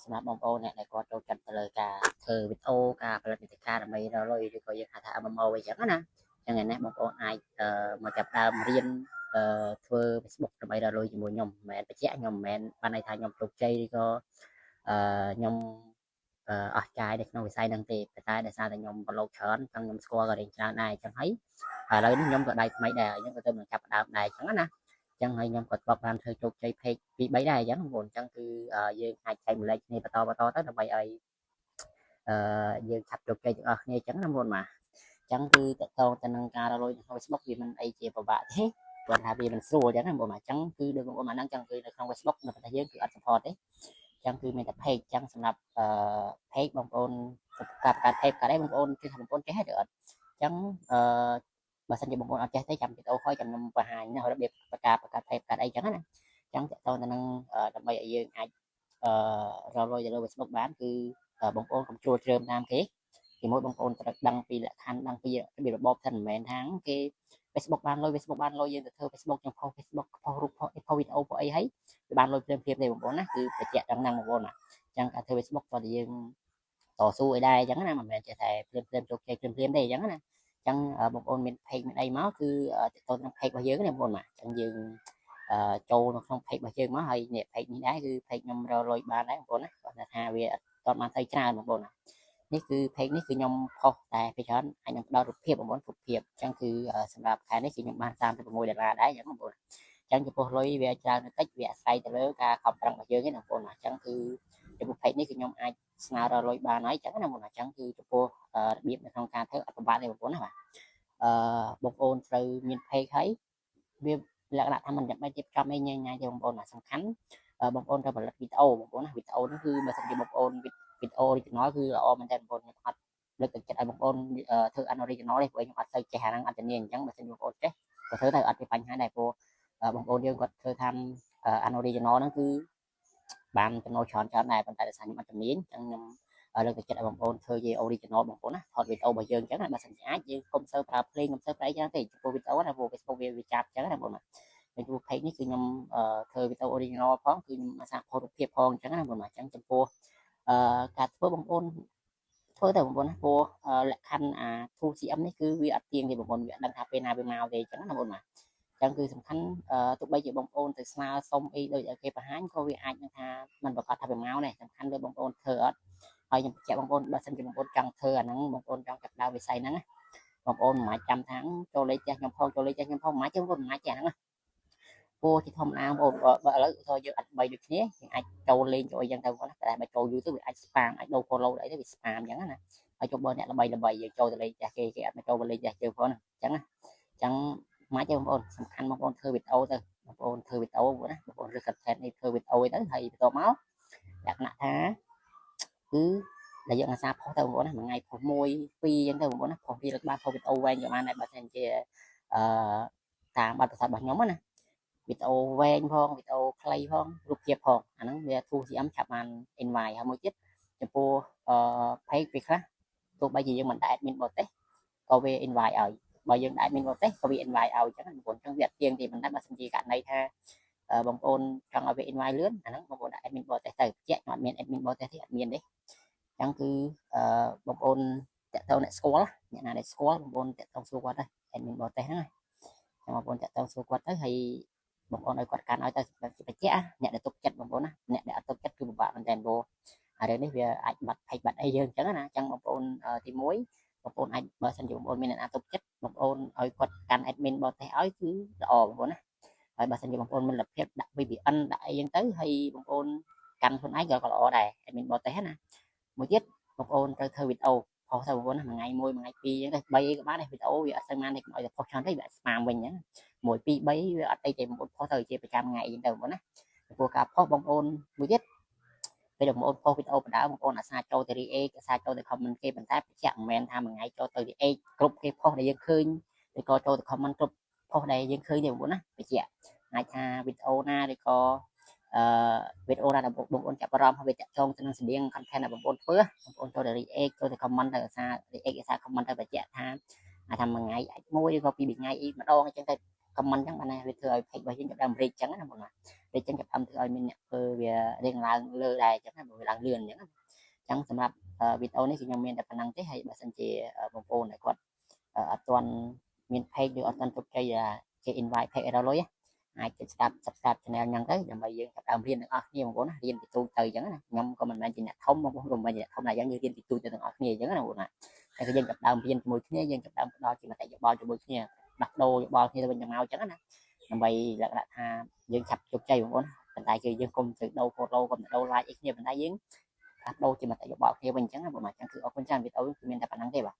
សម្រាប់បងប្អូនអ្នកដែលគាត់ចូលចិត្តទៅលើការធ្វើវីដេអូការផលិតមាតិកាដើម្បីរកលុយឬក៏យើងហៅថា MMO អីចឹងណាចឹងឯនេះបងប្អូនអាចមកចាប់ដើមរៀនធ្វើ Facebook ដើម្បីរកលុយជាមួយខ្ញុំមិនមែនបញ្ជាក់ខ្ញុំមិនមែនបានន័យថាខ្ញុំជោគជ័យឬក៏ខ្ញុំអស់ចាយនៅក្នុងវិស័យហ្នឹងទេតែដោយសារតែខ្ញុំប្រឡូកច្រើនចឹងខ្ញុំស្គាល់ក៏រៀងច្រើនដែរចឹងហើយឥឡូវនេះខ្ញុំក៏ដៃថ្មីដែរខ្ញុំក៏ទៅនឹងចាប់ដើមដែរចឹងណាចឹងហើយខ្ញុំក៏ធ្លាប់បានធ្វើជោគជ័យ page ពី3ដែរអញ្ចឹងបងប្អូនអញ្ចឹងគឺយើងអាចចែកម្លែកគ្នាបន្តទៅដើម្បីឲ្យយើងឆាប់ជោគជ័យទាំងអស់គ្នាអញ្ចឹងណាបងប្អូនបាទអញ្ចឹងគឺតកតងទៅនឹងការរកលុយក្នុង Facebook វាមិនអីជាពិបាកទេគាត់ថាវាមិនស្រួលអញ្ចឹងណាបងប្អូនអញ្ចឹងគឺដូចបងប្អូនបានដឹងអញ្ចឹងគឺនៅក្នុង Facebook នៅប្រទេសយើងគឺអត់ support ទេអញ្ចឹងគឺមានតែ page អញ្ចឹងសម្រាប់page បងប្អូនការបង្កើត page កើតអីបងប្អូនគឺថាបងប្អូនចេះទេអត់អញ្ចឹងបើសិនជាបងប្អូនអត់ចេះទេចាំវីដេអូក្រោយចាំខ្ញុំបង្ហាញនៅរបៀបបង្កើត page កើតអីចឹងណាចឹងតកតងទៅនឹងដើម្បីឲ្យយើងអាចរកលុយទៅលើ Facebook បានគឺបងប្អូនកុំជួលជ្រើមតាមគេទីមួយបងប្អូនត្រូវដឹងពីលក្ខខណ្ឌដឹងពីរបៀបរបបសិនមិនមែនថាគេ Facebook បានលុយ Facebook បានលុយយើងទៅធ្វើ Facebook ខ្ញុំផុស Facebook ផុសរូបផុសវីដេអូផុសអីហើយវាបានលុយភ្លាមៗទេបងប្អូនណាគឺបញ្ជាក់ដល់ហ្នឹងបងប្អូនណាចឹងការធ្វើ Facebook ក៏យើងតស៊ូអីដែរអញ្ចឹងណាមិនមែនចេះតែភ្លាមជោគជ័យភ្លាមទេអញ្ចឹងណាអញ្ចឹងបងប្អូនមាន page មានអីមកគឺទៅក្នុង page របស់យើងណាបងប្អូនណាអញ្ចឹងយើងចូលនៅក្នុង page របស់យើងមកហើយនេះ page នេះដែរគឺ page ខ្ញុំរកលុយបានដែរបងប្អូនណាគាត់ថាវាអត់បានទៅច្រើនបងប្អូនណានេះគឺ page នេះគឺខ្ញុំផុសតែពេលច្រើនហើយខ្ញុំផ្ដល់រូបភាពបងប្អូនរូបភាពអញ្ចឹងគឺសម្រាប់ខែនេះគឺខ្ញុំបាន$36ដែរអញ្ចឹងបងប្អូនអញ្ចឹងចំពោះលុយវាច្រើនតិចវាអាស្រ័យទៅលើការខំប្រឹងរបស់យើងឯងបងប្អូនណាអញ្ចឹងគឺចំពោះ page នេះគឺខ្ញុំអាចស្នើរកលុយបានហើយអញ្ចឹងណាបងប្អូនអញ្ចឹងគឺចំពោះរបៀបនៅក្នុងការធ្វើអត់ពិបាកទេបងប្អូនណាបាទបងប្អូនត្រូវមាន page ហើយវាលក្ខណៈថាមិនចាំបាច់រៀបចំអីញ៉ៃញ៉ៃទេបងប្អូនសំខាន់បងប្អូនត្រូវផលិតវីដេអូបងប្អូនណាវីដេអូនេះគឺបើសិនជាបងប្អូនវីដេអូ original គឺល្អមែនតើបងប្អូនខ្ញុំអត់លើកទឹកចិត្តឲ្យបងប្អូនធ្វើ unoriginal ទេព្រោះខ្ញុំអត់សូវចេះអាហ្នឹងអត់ជំនាញអញ្ចឹងបើសិនជាបងប្អូនចេះក៏ធ្វើទៅអត់មានបញ្ហាដែរព្រោះបងប្អូនយើងគាត់ធ្វើតាម unoriginal ហ្នឹងគឺបានចំណូលច្រើនដែរប៉ុន្តែដោយសារខ្ញុំអត់ជំនាញអញ្ចឹងខ្ញុំលើកទឹកចិត្តឲ្យបងប្អូនធ្វើជា original បងប្អូនណាថតវីដេអូរបស់យើងអញ្ចឹងបើសិនជាអាចយើងកុំសូវប្រើភ្លេងកុំសូវប្រើអីចឹងទេចំពោះវីដេអូណាព្រោះ Facebook វាចាប់អញ្ចឹងណាបងប្អូនចំពោះ page នេះគឺខ្ញុំធ្វើវីដេអូ original ផងគឺខ្ញុំអាសាផុសរូបភាពផងអញ្ចឹងណាបងប្អូនអញ្ចឹងចំពោះការធ្វើបងប្អូនធ្វើទៅបងប្អូនណាព្រោះលក្ខខណ្ឌអា 2cm នេះគឺវាអត់ទៀងទេបងប្អូនវាអត់ដឹងថាពេលណាវាមកទេអញ្ចឹងណាបងប្អូនអញ្ចឹងគឺសំខាន់ទោះបីជាបងប្អូនទៅស្នើសុំអីដូចគេបង្ហាញក៏វាអាចនឹងថាมันប្រកាសថាវាមកដែរសំខាន់លើបងប្អូនធ្វើអត់ហើយខ្ញុំបញ្ជាក់បងប្អូនបើសិនជាបងប្អូនចង់ធ្វើអាហ្នឹងបងប្អូនចង់ចាប់ដើមវិស័យហ្នឹងបងប្អូនមិនអាចចាំថាចូលលេខផ្ទះខ្ញុំផងចូលលេខផ្ទះខ្ញុំផងមិនអាចទេបងប្អូនមិនអាចទេអាហ្នឹងព្រោះជាធម្មតាបងប្អូនបើឥឡូវក៏យើងអត់បីដូចគ្នាយើងអាចចូលលេងចូលអីចឹងទៅបងតែបើចូលយូរទៅវាអាច spam អាចដូរ follow អីទៅវា spam ចឹងណាហើយចុះបើអ្នកល្បីយើងចូលទៅលេងផ្ទះគេអត់មកចូលលេងផ្ទះយើងផងចឹងណាចឹងមិនទេបងប្អូនសំខាន់បងប្អូនធ្វើវីដេអូទៅបងប្អូនធ្វើវីដេអូណាបងប្អូនរើស content នេះធ្វើវីដេអូទៅហើយបន្ទាប់មកលក្ខណៈថាគឺដែលយើងអាសាផុសទៅបងប្អូនណាមួយថ្ងៃផុសមួយពីរអញ្ចឹងទៅបងប្អូនណាផុសពីរបានផុសវីដេអូវែងក៏បានដែរបើសិនជាតាមបទពិសោធន៍របស់ខ្ញុំណាវីដេអូវែងផងវីដេអូខ្លីផងរូបភាពផងអាហ្នឹងវា 2cm ឆាប់បាន invite ហើយមួយទៀតចំពោះpage ពេលខ្លះទោះបីជាយើងមិនដែល admin បរទេសក៏វា invite ឲ្យបើយើងដែល admin បរទេសក៏វា invite ឲ្យអញ្ចឹងបងប្អូនអញ្ចឹងវាអត់ទៀងទេប៉ុន្តែបើសិនជាករណីថាបងប្អូនចង់ឲ្យវា invite លឿនអាហ្នឹងបងប្អូនដាក់ admin បរទេសទៅជាក់អត់មាន admin បរទេសទេអត់មានទេអញ្ចឹងគឺបងប្អូនតាក់ទងអ្នកស្គាល់អ្នកណាដែលស្គាល់បងប្អូនតាក់ទងសួរគាត់ទៅ admin បរទេសហ្នឹងហើយបងប្អូនតាក់ទងសួរគាត់ទៅហើយបងប្អូនឲ្យគាត់កាន់ឲ្យទៅបញ្ជាក់អ្នកដែលទុកចិត្តបងប្អូនណាអ្នកដែលអត់ទុកចិត្តគឺពិបាកមែនតើព្រោះរឿងនេះវាអាចបាត់ផេកបាត់អីយើងអញ្ចឹងណាអញ្ចឹងបងប្អូនទី1បងប្អូនអាចបើសិនជាបងប្អូនមានអ្នកណាទុកចិត្តបងប្អូនឲ្យគាត់កាន់ admin បរទេសឲ្យគឺល្អបងប្អូនណាហើយបើសិនជាបងប្អូនមានលទ្ធភាពដាក់ VPN ដាក់អីចឹងទៅហើយបងប្អូនកាន់ខ្លួនឯងក៏ល្អដែរ admin បរទេសណាមួយទៀតបងប្អូនត្រូវធ្វើវីដេអូផុសទៅបងប្អូនណាមួយថ្ងៃមួយថ្ងៃពីរអញ្ចឹងទៅ3អីក៏បានដែរវីដេអូវាអត់ទៅបានទេកុំឲ្យតែផុសច្រើនពេកវាស្មាមវិញអញ្ចឹង1 2 3វាអត់អីទេបងប្អូនផុសទៅជាប្រចាំថ្ងៃអីចឹងទៅបងប្អូនណាព្រោះការផុសបងប្អូនមួយទៀតពេលបងប្អូនផុសវីដេអូបណ្ដើបងប្អូនអាសាចូលទៅ react អាសាចូលទៅ comment គេប៉ុន្តែបញ្ជាក់មិនមែនថាមួយថ្ងៃចូលទៅ react គ្រប់គេផុសដែលយើងឃើញឬក៏ចូលទៅ comment គ្រប់ផុសដែលយើងឃើញទេបងប្អូនណាបញ្ជាក់អាចថាវីដេអូណាឬក៏វីដេអូណាដែលបងប្អូនចាប់អារម្មណ៍ហើយវាតាក់ទងទៅនឹងស្តៀង content ដែលបងប្អូនធ្វើបងប្អូនចូលទៅ react ចូលទៅ comment ទៅអាសា react អាសា comment ទៅបញ្ជាក់ថាមួយថ្ងៃអាចមួយឬក៏ពីរថ្ងៃម្ដងអញ្ចឹងទៅ comment អញ្ចឹងបានវាធ្វើឲ្យ page របស់យើងចាប់ដើម reach អញ្ចឹងណាបងប្អូន ពេលចឹងចាប់ធ្វើឲ្យមានអ្នកធ្វើវារៀងឡើងលើដែរចឹងណាបើឡើងលឿនចឹងចឹងសម្រាប់វីដេអូនេះគឺខ្ញុំមានតែប៉ុណ្្នឹងទេហើយបើសិនជាបងប្អូនដែលគាត់អត់ទាន់មាន page ឬអត់ទាន់ជោគជ័យគេ invite page ឲ្យដល់លុយអាចទៅស្ដាប់ subscribe channel ហ្នឹងទៅដើម្បីយើងចាប់ដើមរៀនទាំងអស់គ្នាបងប្អូនរៀនពីទូទៅចឹងណាខ្ញុំក៏មិនមែនជាអ្នកធំបងប្អូនក៏មិនមែនជាអ្នកធំដែរយើងរៀនពីទូទៅទាំងអស់គ្នាចឹងណាបងប្អូនណាតែគឺយើងចាប់ដើមរៀនជាមួយគ្នាយើងចាប់ដើមផ្ដល់ជាមតិយោបល់ជាមួយគ្នាដោះដូរយោបល់គ្នាទៅវិញទៅមកចឹងណាដើម្បីលក្ខណៈថាយើងឆាប់ជោគជ័យបងប្អូនប៉ុន្តែគឺយើងកុំទៅដូរ follow កុំទៅដូរ like អីគ្នាប៉ុន្តែយើងផ្លាស់ដូរជាមតិយោបល់គ្នាវិញចឹងណាបងប្អូនចឹងគឺអរគុណច្រើនវីដេអូគឺមានតែប៉ុណ្្នឹងទេបាទ